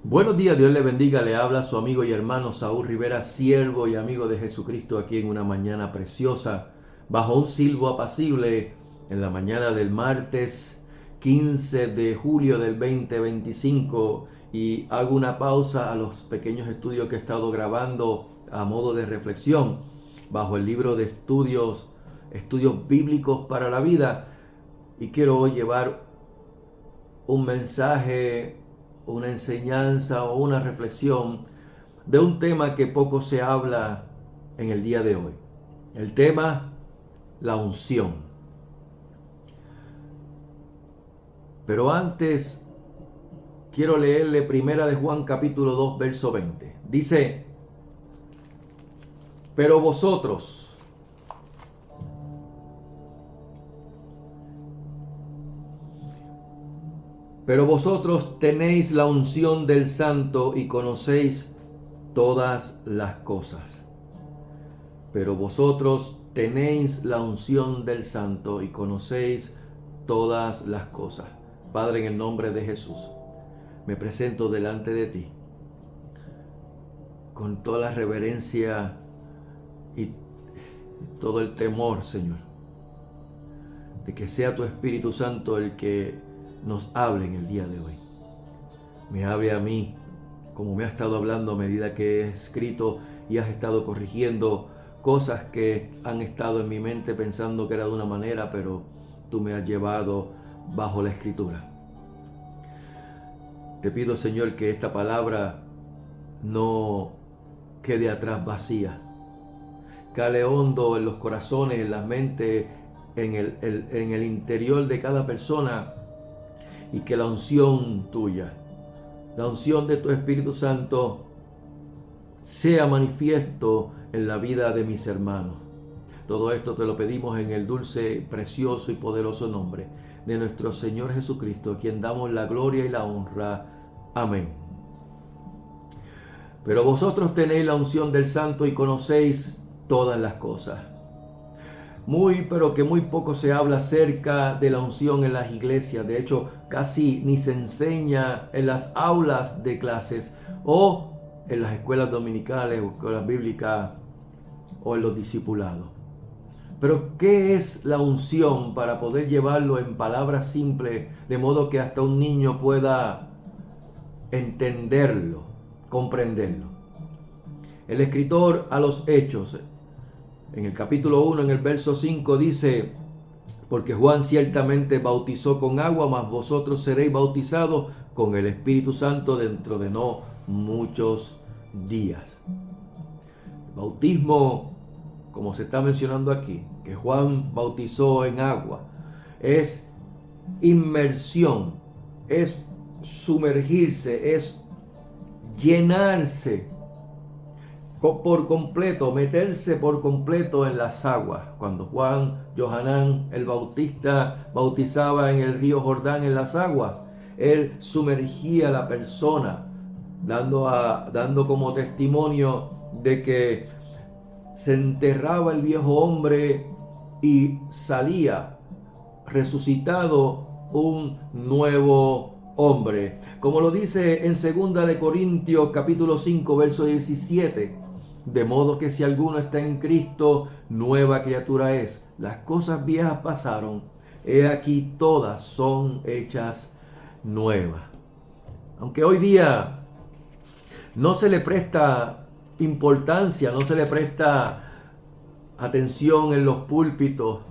Buenos días, Dios le bendiga, le habla su amigo y hermano Saúl Rivera, siervo y amigo de Jesucristo aquí en una mañana preciosa, bajo un silbo apacible en la mañana del martes 15 de julio del 2025 y hago una pausa a los pequeños estudios que he estado grabando a modo de reflexión bajo el libro de estudios bíblicos para la vida y quiero hoy llevar un mensaje, una enseñanza o una reflexión de un tema que poco se habla en el día de hoy. El tema, la unción. Pero antes quiero leerle Primera de Juan capítulo 2 verso 20. Dice: Pero vosotros tenéis la unción del Santo y conocéis todas las cosas. Pero vosotros tenéis la unción del Santo y conocéis todas las cosas. Padre, en el nombre de Jesús, me presento delante de ti con toda la reverencia y todo el temor, Señor, de que sea tu Espíritu Santo el que nos hable en el día de hoy. Me hable a mí como me ha estado hablando a medida que he escrito y has estado corrigiendo cosas que han estado en mi mente pensando que era de una manera, pero tú me has llevado bajo la Escritura. Te pido, Señor, que esta palabra no quede atrás vacía. Cale hondo en los corazones, en las mentes, en el interior de cada persona, y que la unción tuya, la unción de tu Espíritu Santo, sea manifiesto en la vida de mis hermanos. Todo esto te lo pedimos en el dulce, precioso y poderoso nombre de nuestro Señor Jesucristo, a quien damos la gloria y la honra. Amén. Pero vosotros tenéis la unción del Santo y conocéis todas las cosas. Pero que muy poco se habla acerca de la unción en las iglesias. De hecho, casi ni se enseña en las aulas de clases o en las escuelas dominicales o escuelas bíblicas o en los discipulados. Pero ¿qué es la unción para poder llevarlo en palabras simples de modo que hasta un niño pueda entenderlo, comprenderlo? El escritor a los Hechos, en el capítulo 1, en el verso 5 dice: porque Juan ciertamente bautizó con agua, mas vosotros seréis bautizados con el Espíritu Santo dentro de no muchos días. El bautismo, como se está mencionando aquí, que Juan bautizó en agua, es inmersión, es sumergirse, es llenarse por completo, meterse por completo en las aguas. Cuando Johanán el Bautista bautizaba en el río Jordán en las aguas, él sumergía a la persona, dando como testimonio de que se enterraba el viejo hombre y salía resucitado un nuevo hombre. Como lo dice en 2 de Corintios capítulo 5 verso 17: de modo que si alguno está en Cristo, nueva criatura es. Las cosas viejas pasaron, he aquí todas son hechas nuevas. Aunque hoy día no se le presta importancia, no se le presta atención en los púlpitos,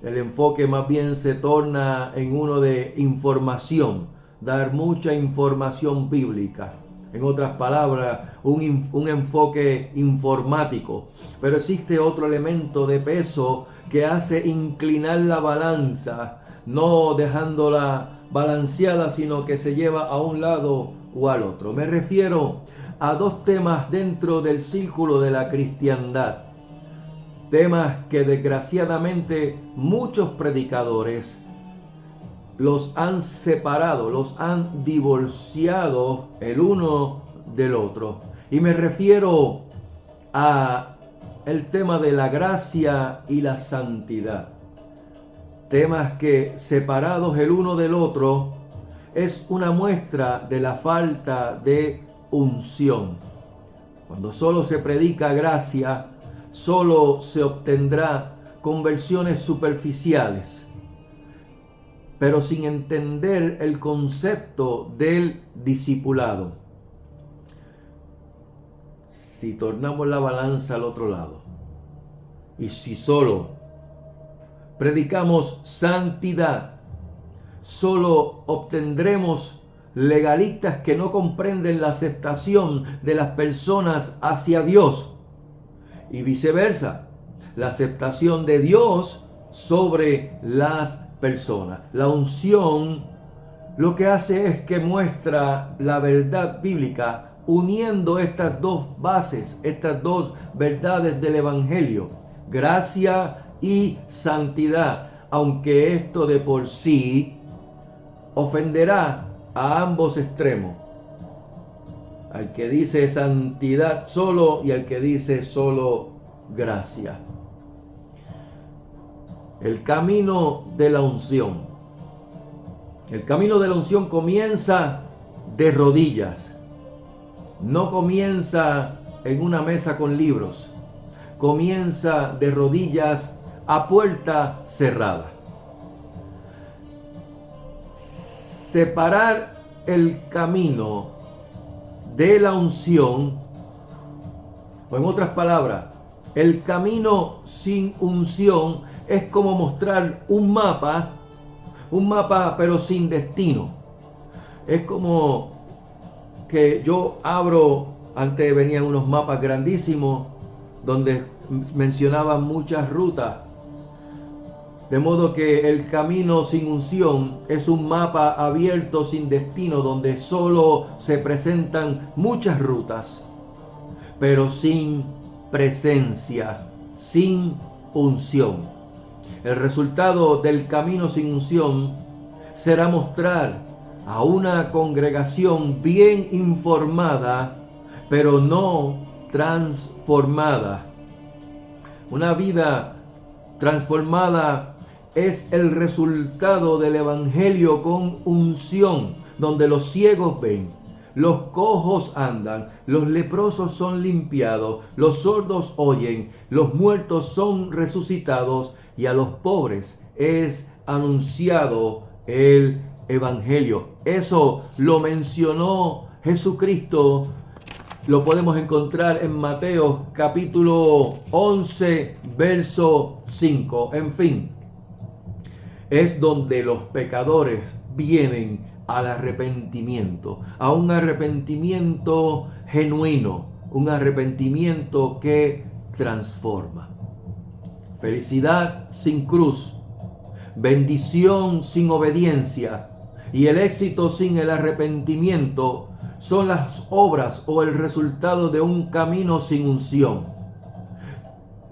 el enfoque más bien se torna en uno de información, dar mucha información bíblica. En otras palabras, un enfoque informático. Pero existe otro elemento de peso que hace inclinar la balanza, no dejándola balanceada, sino que se lleva a un lado o al otro. Me refiero a dos temas dentro del círculo de la cristiandad. Temas que desgraciadamente muchos predicadores los han separado, los han divorciado el uno del otro. Y me refiero a el tema de la gracia y la santidad. Temas que separados el uno del otro es una muestra de la falta de unción. Cuando solo se predica gracia, solo se obtendrá conversiones superficiales, pero sin entender el concepto del discipulado. Si tornamos la balanza al otro lado, y si solo predicamos santidad, solo obtendremos legalistas que no comprenden la aceptación de las personas hacia Dios, y viceversa, la aceptación de Dios sobre las personas. La unción lo que hace es que muestra la verdad bíblica, uniendo estas dos bases, estas dos verdades del Evangelio, gracia y santidad, aunque esto de por sí ofenderá a ambos extremos, al que dice santidad solo y al que dice solo gracia. El camino de la unción. El camino de la unción comienza de rodillas. No comienza en una mesa con libros. Comienza de rodillas a puerta cerrada. Separar el camino de la unción, o en otras palabras, el camino sin unción es como mostrar un mapa pero sin destino. Es como que yo abro, antes venían unos mapas grandísimos donde mencionaban muchas rutas. De modo que el camino sin unción es un mapa abierto sin destino donde solo se presentan muchas rutas, pero sin presencia, sin unción. El resultado del camino sin unción será mostrar a una congregación bien informada, pero no transformada. Una vida transformada es el resultado del Evangelio con unción, donde los ciegos ven, los cojos andan, los leprosos son limpiados, los sordos oyen, los muertos son resucitados y a los pobres es anunciado el Evangelio. Eso lo mencionó Jesucristo. Lo podemos encontrar en Mateo capítulo 11, verso 5. En fin, es donde los pecadores vienen al arrepentimiento, a un arrepentimiento genuino, un arrepentimiento que transforma. Felicidad sin cruz, bendición sin obediencia y el éxito sin el arrepentimiento son las obras o el resultado de un camino sin unción.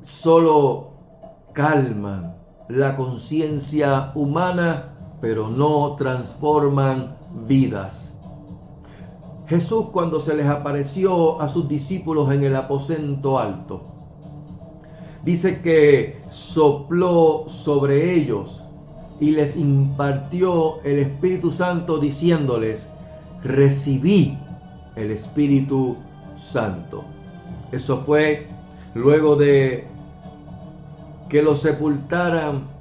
Solo calman la conciencia humana, pero no transforman vidas. Jesús, cuando se les apareció a sus discípulos en el aposento alto, dice que sopló sobre ellos y les impartió el Espíritu Santo diciéndoles: recibí el Espíritu Santo. Eso fue luego de que lo sepultaran,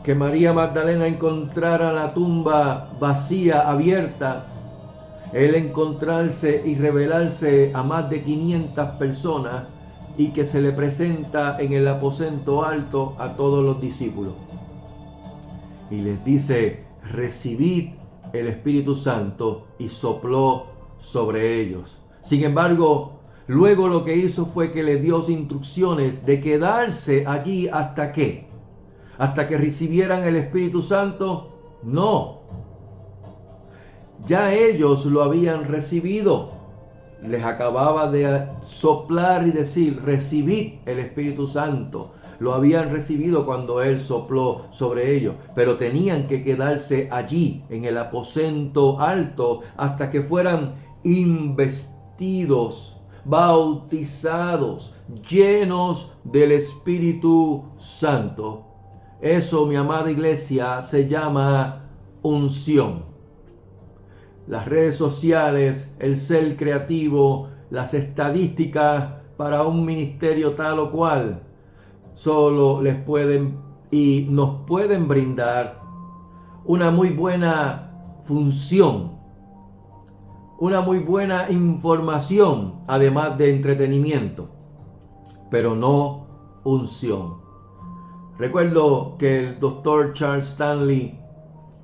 que María Magdalena encontrara la tumba vacía, abierta, él encontrarse y revelarse a más de 500 personas y que se le presenta en el aposento alto a todos los discípulos. Y les dice: recibid el Espíritu Santo, y sopló sobre ellos. Sin embargo, luego lo que hizo fue que les dio instrucciones de quedarse allí hasta que recibieran el Espíritu Santo. No, ya ellos lo habían recibido. Les acababa de soplar y decir: recibid el Espíritu Santo. Lo habían recibido cuando Él sopló sobre ellos, pero tenían que quedarse allí en el aposento alto hasta que fueran investidos, bautizados, llenos del Espíritu Santo. Eso, mi amada iglesia, se llama unción. Las redes sociales, el ser creativo, las estadísticas para un ministerio tal o cual, solo les pueden y nos pueden brindar una muy buena función, una muy buena información, además de entretenimiento, pero no unción. Recuerdo que el doctor Charles Stanley,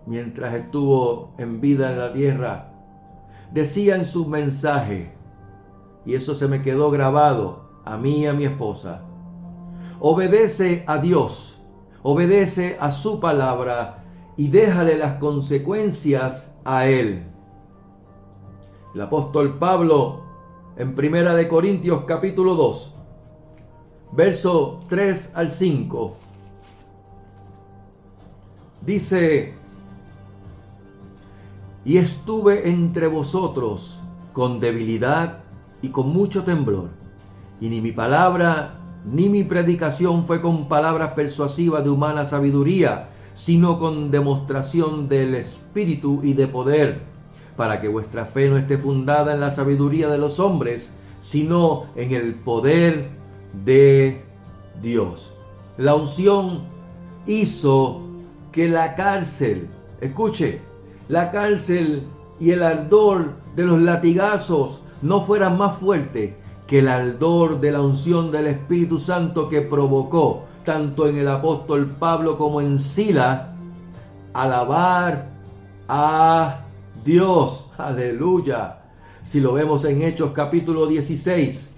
mientras estuvo en vida en la tierra, decía en su mensaje, y eso se me quedó grabado a mí y a mi esposa: obedece a Dios, obedece a su palabra y déjale las consecuencias a Él. El apóstol Pablo, en 1 Corintios capítulo 2, verso 3 al 5, dice: y estuve entre vosotros con debilidad y con mucho temblor, y ni mi palabra ni mi predicación fue con palabras persuasivas de humana sabiduría, sino con demostración del Espíritu y de poder, para que vuestra fe no esté fundada en la sabiduría de los hombres, sino en el poder de Dios. La unción hizo que la cárcel, escuche, la cárcel y el ardor de los latigazos no fueran más fuerte que el ardor de la unción del Espíritu Santo, que provocó tanto en el apóstol Pablo como en Silas alabar a Dios. Aleluya. Si lo vemos en Hechos capítulo 16,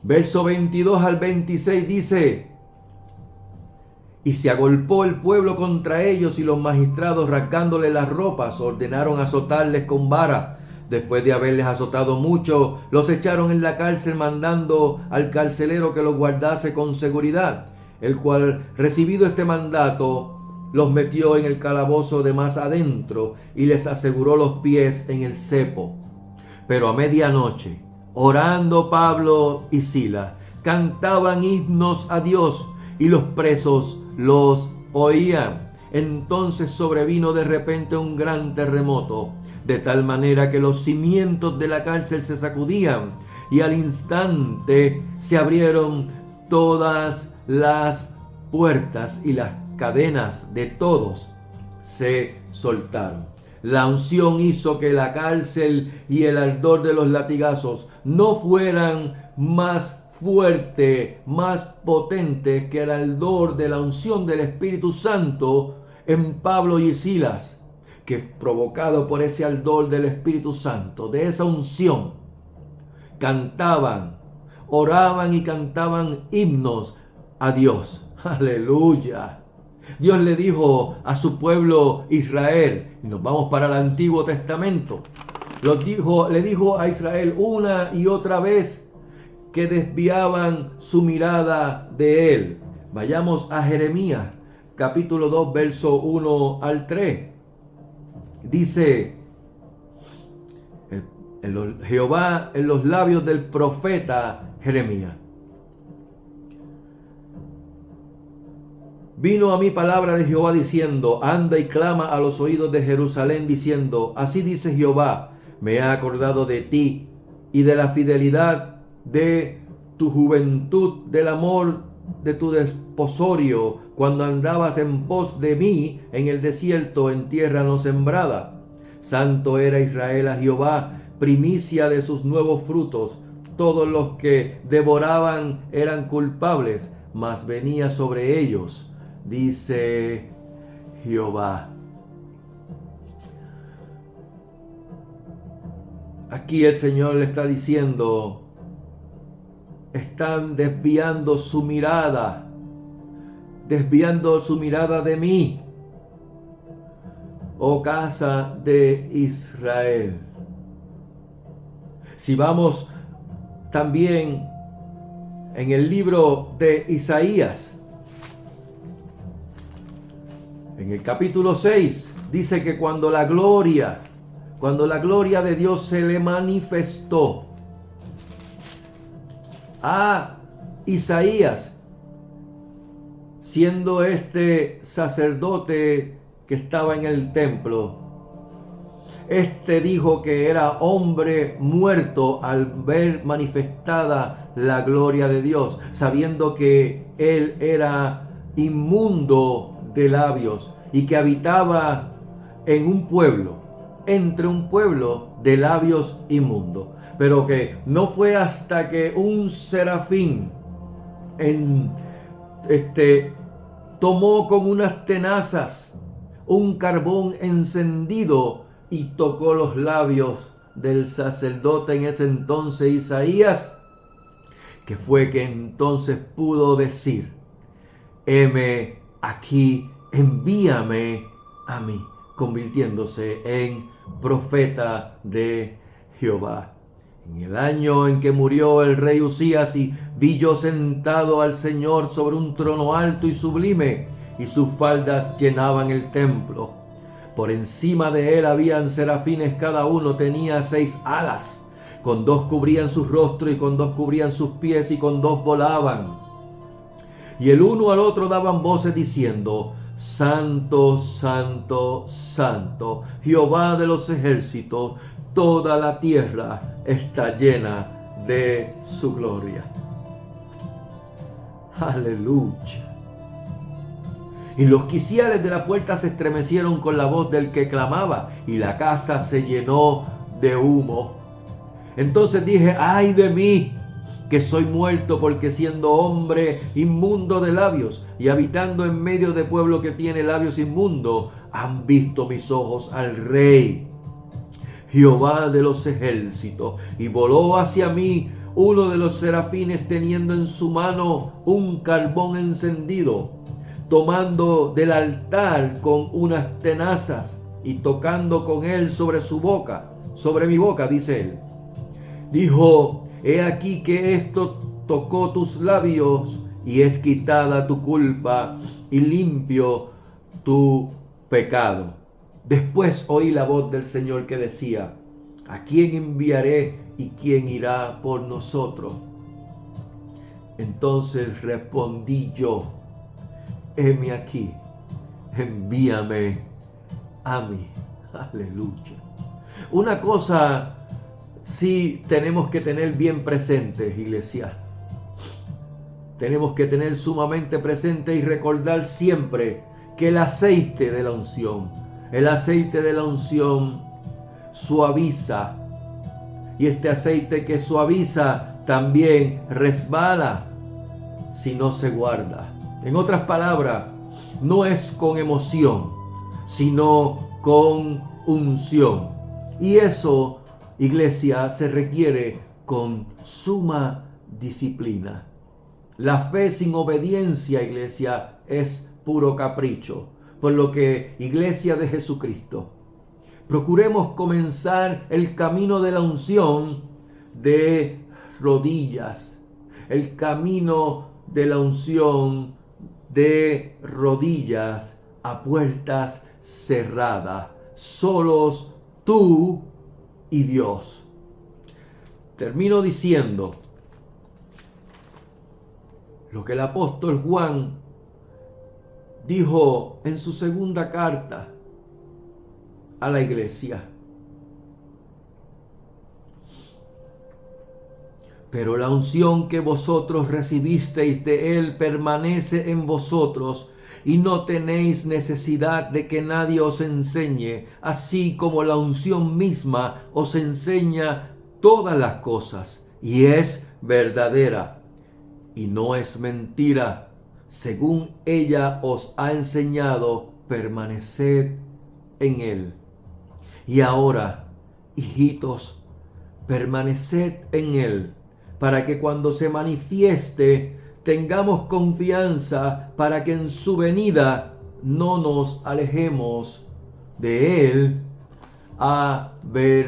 verso 22 al 26, dice: y se agolpó el pueblo contra ellos, y los magistrados, rasgándole las ropas, ordenaron azotarles con vara. Después de haberles azotado mucho, los echaron en la cárcel, mandando al carcelero que los guardase con seguridad, el cual, recibido este mandato, los metió en el calabozo de más adentro y les aseguró los pies en el cepo. Pero a medianoche, orando Pablo y Silas, cantaban himnos a Dios, y los presos los oían. Entonces sobrevino de repente un gran terremoto, de tal manera que los cimientos de la cárcel se sacudían, y al instante se abrieron todas las puertas y las cadenas de todos se soltaron. La unción hizo que la cárcel y el ardor de los latigazos no fueran más fuerte, más potente que el ardor de la unción del Espíritu Santo en Pablo y Silas, que provocado por ese ardor del Espíritu Santo, de esa unción, cantaban, oraban y cantaban himnos a Dios. Aleluya. Dios le dijo a su pueblo Israel, y nos vamos para el Antiguo Testamento, le dijo a Israel una y otra vez que desviaban su mirada de él. Vayamos a Jeremías, capítulo 2, verso 1 al 3. Dice: Jehová en los labios del profeta Jeremías: vino a mí palabra de Jehová diciendo: anda y clama a los oídos de Jerusalén, diciendo: así dice Jehová, me he acordado de ti y de la fidelidad de tu juventud, del amor de tu desposorio, cuando andabas en pos de mí en el desierto, en tierra no sembrada. Santo era Israel a Jehová, primicia de sus nuevos frutos. Todos los que devoraban eran culpables, mas venía sobre ellos, dice Jehová. Aquí el Señor le está diciendo: están desviando su mirada de mí, oh casa de Israel. Si vamos también en el libro de Isaías, en el capítulo 6, dice que cuando la gloria de Dios se le manifestó a Isaías, siendo este sacerdote que estaba en el templo, este dijo que era hombre muerto al ver manifestada la gloria de Dios, sabiendo que él era inmundo de labios y que habitaba en un pueblo, entre un pueblo de labios inmundos. Pero que no fue hasta que un serafín tomó con unas tenazas un carbón encendido y tocó los labios del sacerdote en ese entonces, Isaías, que fue que entonces pudo decir: heme aquí, envíame a mí, convirtiéndose en profeta de Jehová. En el año en que murió el rey Usías, y vi yo sentado al Señor sobre un trono alto y sublime, y sus faldas llenaban el templo. Por encima de él habían serafines, cada uno tenía 6 alas. Con 2 cubrían su rostro, y con 2 cubrían sus pies, y con 2 volaban. Y el uno al otro daban voces diciendo: Santo, Santo, Santo, Jehová de los ejércitos, toda la tierra está llena de su gloria. Aleluya. Y los quiciales de la puerta se estremecieron con la voz del que clamaba, y la casa se llenó de humo. Entonces dije: ay de mí, que soy muerto, porque siendo hombre inmundo de labios y habitando en medio de pueblo que tiene labios inmundos, han visto mis ojos al Rey, Jehová de los ejércitos. Y voló hacia mí uno de los serafines, teniendo en su mano un carbón encendido, tomando del altar con unas tenazas y tocando con él sobre su boca, sobre mi boca, dice él. Dijo: he aquí que esto tocó tus labios, y es quitada tu culpa y limpio tu pecado. Después oí la voz del Señor que decía: ¿a quién enviaré y quién irá por nosotros? Entonces respondí yo: heme aquí, envíame a mí. Aleluya. Una cosa sí tenemos que tener bien presente, iglesia. Tenemos que tener sumamente presente y recordar siempre que el aceite de la unción suaviza. Y este aceite que suaviza también resbala si no se guarda. En otras palabras, no es con emoción, sino con unción. Y eso, iglesia, se requiere con suma disciplina. La fe sin obediencia, iglesia, es puro capricho. Por lo que, iglesia de Jesucristo, procuremos comenzar el camino de la unción de rodillas. El camino de la unción de rodillas, a puertas cerradas, solos tú y Dios. Termino diciendo lo que el apóstol Juan dijo en su segunda carta a la iglesia. Pero la unción que vosotros recibisteis de él permanece en vosotros, y no tenéis necesidad de que nadie os enseñe, así como la unción misma os enseña todas las cosas, y es verdadera, y no es mentira. Según ella os ha enseñado, permaneced en él. Y ahora, hijitos, permaneced en él, para que cuando se manifieste tengamos confianza, para que en su venida no nos alejemos de él avergonzado.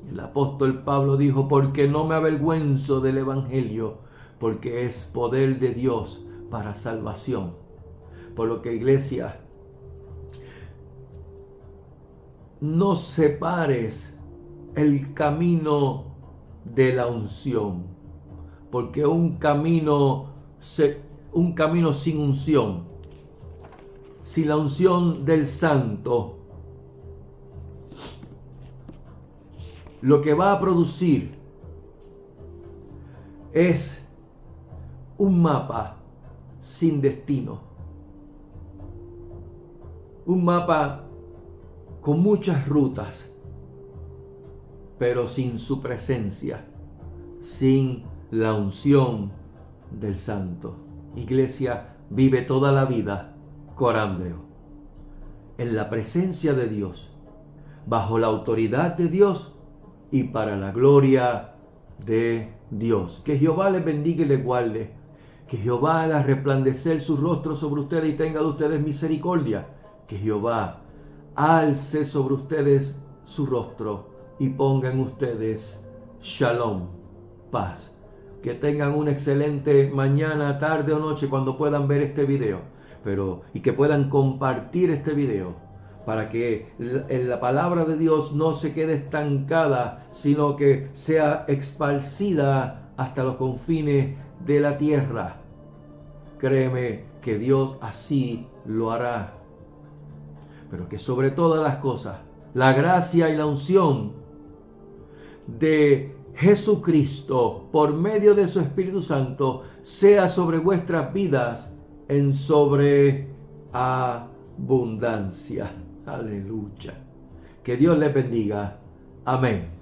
El apóstol Pablo dijo: porque no me avergüenzo del evangelio, porque es poder de Dios para salvación. Por lo que, iglesia, no separes el camino de la unción, porque un camino sin unción sin la unción del Santo, lo que va a producir es un mapa sin destino. Un mapa con muchas rutas, pero sin su presencia, sin la unción del Santo. Iglesia, vive toda la vida corandeo, en la presencia de Dios, bajo la autoridad de Dios y para la gloria de Dios. Que Jehová les bendiga y les guarde. Que Jehová haga resplandecer su rostro sobre ustedes y tenga de ustedes misericordia. Que Jehová alce sobre ustedes su rostro y ponga en ustedes shalom, paz. Que tengan una excelente mañana, tarde o noche cuando puedan ver este video, y que puedan compartir este video para que la palabra de Dios no se quede estancada, sino que sea esparcida hasta los confines de la tierra. Créeme que Dios así lo hará. Pero que sobre todas las cosas, la gracia y la unción de Jesucristo por medio de su Espíritu Santo sea sobre vuestras vidas en sobreabundancia. Aleluya. Que Dios les bendiga. Amén.